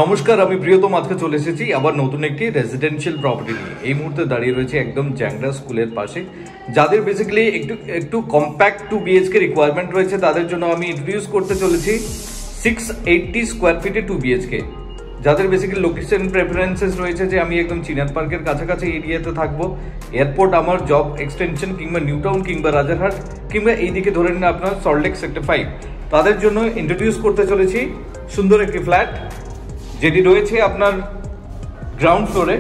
নমস্কার, আমি প্রিয়তম আজকে চলে এসেছি আবার নতুন একটি রেসিডেন্সিয়াল প্রপার্টি নিয়ে। এই মুহূর্তে দাঁড়িয়ে রয়েছে একদম জ্যাংরা স্কুলের পাশে। যাদের বেসিক্যালি একটু কম্প্যাক্ট 2 BHK রিকোয়ারমেন্ট রয়েছে তাদের জন্য আমি ইন্ট্রোডিউস করতে চলেছি 680 স্কোয়ার ফিটে 2 BHK। যাদের বেসিক্যালি লোকেশন প্রেফারেন্সেস রয়েছে যে আমি একদম চিনার পার্কের কাছাকাছি এরিয়াতে থাকবো, এয়ারপোর্ট আমার জব এক্সটেনশন কিংবা নিউ টাউন কিংবা রাজারহাট কিংবা এইদিকে ধরে নিন আপনার সল্টলেক সেক্টর 5, তাদের জন্য ইন্ট্রোডিউস করতে চলেছি সুন্দর একটি ফ্ল্যাট যেটি রয়েছে আপনার গ্রাউন্ড ফ্লোরে।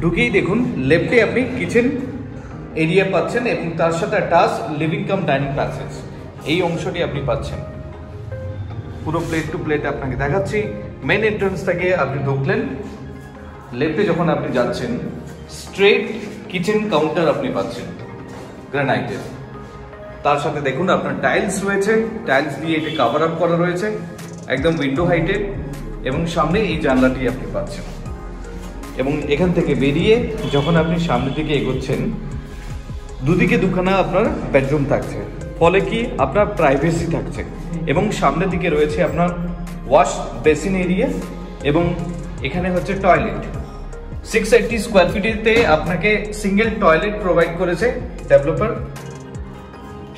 ঢুকেই দেখুন লেফটে আপনি কিচেন এরিয়া পাচ্ছেন এবং তার সাথে attach living cum dining passage, এই অংশটি আপনি পাচ্ছেন। পুরো প্লেট টু প্লেট আপনাকে দেখাচ্ছি। মেন এন্ট্রান্স থেকে আপনি ঢুকলেন, লেফটে যখন আপনি যাচ্ছেন স্ট্রেট কিচেন কাউন্টার আপনি পাচ্ছেন গ্রানাইটের। তার সাথে দেখুন আপনার টাইলস রয়েছে, টাইলস দিয়ে এটা কভার আপ করা রয়েছে একদম উইন্ডো হাইটে, এবং সামনে এই জানলাটি আপনি পাচ্ছেন। এবং এখান থেকে বেরিয়ে যখন আপনি সামনের দিকে এগোচ্ছেন দুদিকে দুখানা আপনার বেডরুম থাকছে, ফলে কি আপনার প্রাইভেসি থাকছে। এবং সামনের দিকে রয়েছে আপনার ওয়াশ বেসিন এরিয়া এবং এখানে হচ্ছে টয়লেট। 680 স্কোয়ার ফিটেতে আপনাকে সিঙ্গেল টয়লেট প্রোভাইড করেছে ডেভেলপার।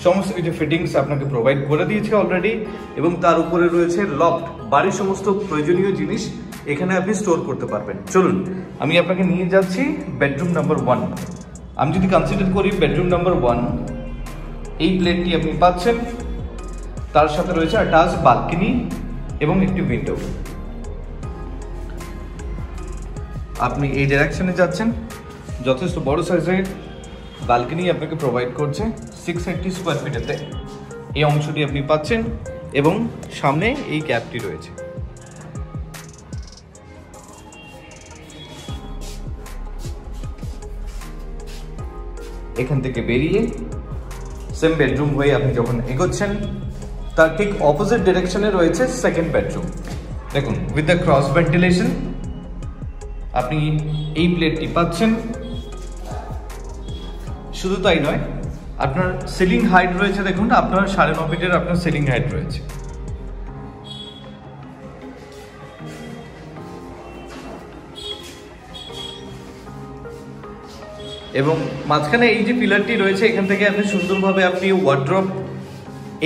সমস্ত কিছু ফিটিংস আপনাকে প্রোভাইড করে দিয়েছে অলরেডি, এবং তার উপরে রয়েছে লফট। বাড়ির সমস্ত প্রয়োজনীয় জিনিস এখানে আপনি স্টোর করতে পারবেন। চলুন আমি আপনাকে নিয়ে যাচ্ছি বেডরুম নাম্বার 1। আমি যদি কনসিডার করি বেডরুম নাম্বার 1, এই প্লেটটি আপনি পাচ্ছেন। তার সাথে রয়েছে অ্যাটাচ বালকনি এবং একটি উইন্ডো। আপনি এই ডাইরেকশনে যাচ্ছেন, যথেষ্ট বড় সাইজের বালকনি আপনাকে প্রোভাইড করছে 680 স্কোয়ার ফিটেতে। এই অংশটি আপনি পাচ্ছেন এবং সামনে এই গ্যাপটি রয়েছে। এখান থেকে বেরিয়ে সেম বেডরুম হয়ে আপনি যখন এগোচ্ছেন তার ঠিক অপোজিট ডিরেকশনে রয়েছে সেকেন্ড বেডরুম। দেখুন উইথ দ্য ক্রস ভেন্টিলেশন আপনি এই প্লেটটি পাচ্ছেন। শুধু তাই নয়, আপনার সিলিং হাইট রয়েছে, দেখুন আপনার 9.5 ফিটের আপনার সিলিং হাইট রয়েছে। এবং মাঝখানে এই যে পিলারটি রয়েছে এখান থেকে আপনি সুন্দরভাবে আপনি ওয়ার্ড্রপ,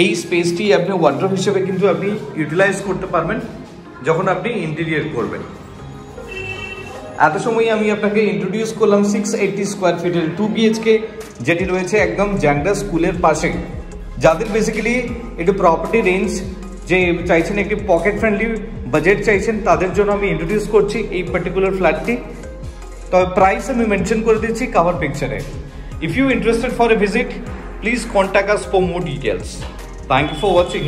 এই স্পেসটি আপনি ওয়ার্ড্রপ হিসেবে কিন্তু আপনি ইউটিলাইজ করতে পারবেন যখন আপনি ইন্টেরিয়র করবেন। এত সময় আমি আপনাকে ইন্ট্রোডিউস করলাম 680 স্কোয়ার ফিটের 2 BHK, যেটি রয়েছে একদম জ্যাংরা স্কুলের পাশে। যাদের বেসিক্যালি একটু প্রপার্টি রেঞ্জ যে চাইছেন, একটি পকেট ফ্রেন্ডলি বাজেট চাইছেন, তাদের জন্য আমি ইন্ট্রোডিউস করছি এই পার্টিকুলার ফ্ল্যাটটি। তবে প্রাইস আমি মেনশন করে দিচ্ছি কভার পিকচারে। If you interested for a visit, please contact us for more details. Thank you for watching.